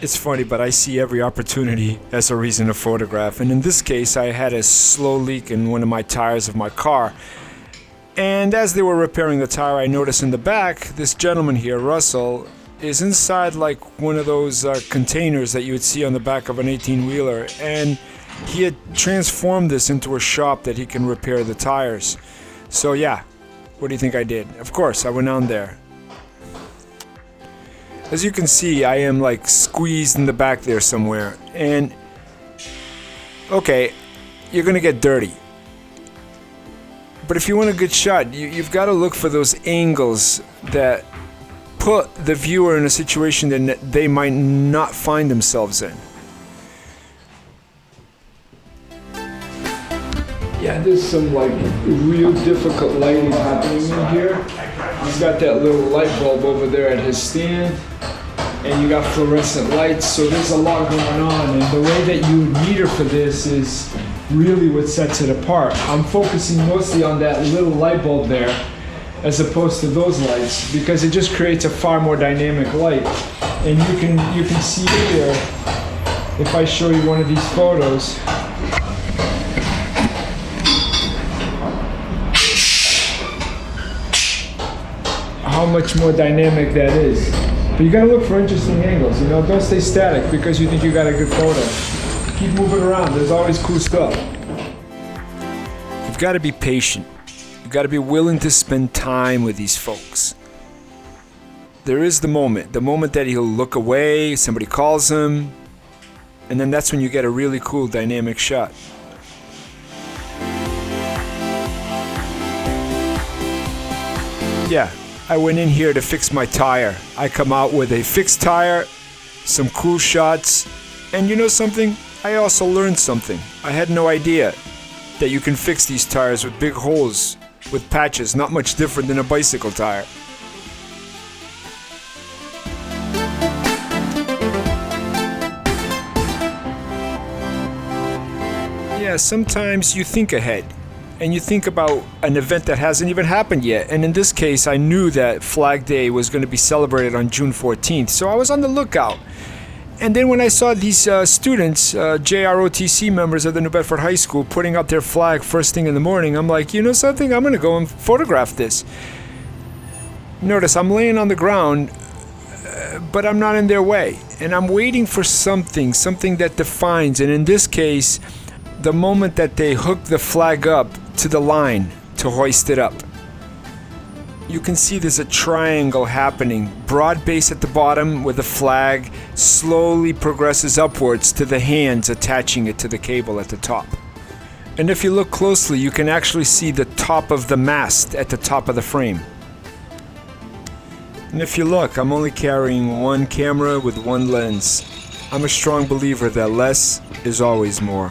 It's funny, but I see every opportunity as a reason to photograph. And in this case, I had a slow leak in one of my tires of my car. And as they were repairing the tire, I noticed in the back, this gentleman here, Russell, is inside like one of those containers that you would see on the back of an 18-wheeler. And he had transformed this into a shop that he can repair the tires. So yeah, what do you think I did? Of course, I went on there. As you can see, I am like squeezed in the back there somewhere. And okay, you're gonna get dirty. But if you want a good shot, you've got to look for those angles that put the viewer in a situation that they might not find themselves in. Yeah, there's some like real difficult lighting happening in here. He's got that little light bulb over there at his stand, and you got fluorescent lights, so there's a lot going on, and the way that you meter for this is really what sets it apart. I'm focusing mostly on that little light bulb there as opposed to those lights, because it just creates a far more dynamic light. And you can see here, if I show you one of these photos, how much more dynamic that is. But you gotta look for interesting angles, you know, don't stay static because you think you got a good photo. Keep moving around, there's always cool stuff. You've got to be patient. You've got to be willing to spend time with these folks. There is the moment that he'll look away, somebody calls him, and then that's when you get a really cool dynamic shot. Yeah, I went in here to fix my tire. I come out with a fixed tire, some cool shots, and you know something? I also learned something. I had no idea that you can fix these tires with big holes, with patches, not much different than a bicycle tire. Yeah, sometimes you think ahead, and you think about an event that hasn't even happened yet. And in this case, I knew that Flag Day was going to be celebrated on June 14th, so I was on the lookout. And then when I saw these students, JROTC members of the New Bedford High School, putting up their flag first thing in the morning, I'm like, you know something? I'm going to go and photograph this. Notice I'm laying on the ground, but I'm not in their way. And I'm waiting for something that defines, and in this case, the moment that they hook the flag up to the line to hoist it up. You can see there's a triangle happening. Broad base at the bottom with the flag slowly progresses upwards to the hands attaching it to the cable at the top. And if you look closely, you can actually see the top of the mast at the top of the frame. And if you look, I'm only carrying one camera with one lens. I'm a strong believer that less is always more.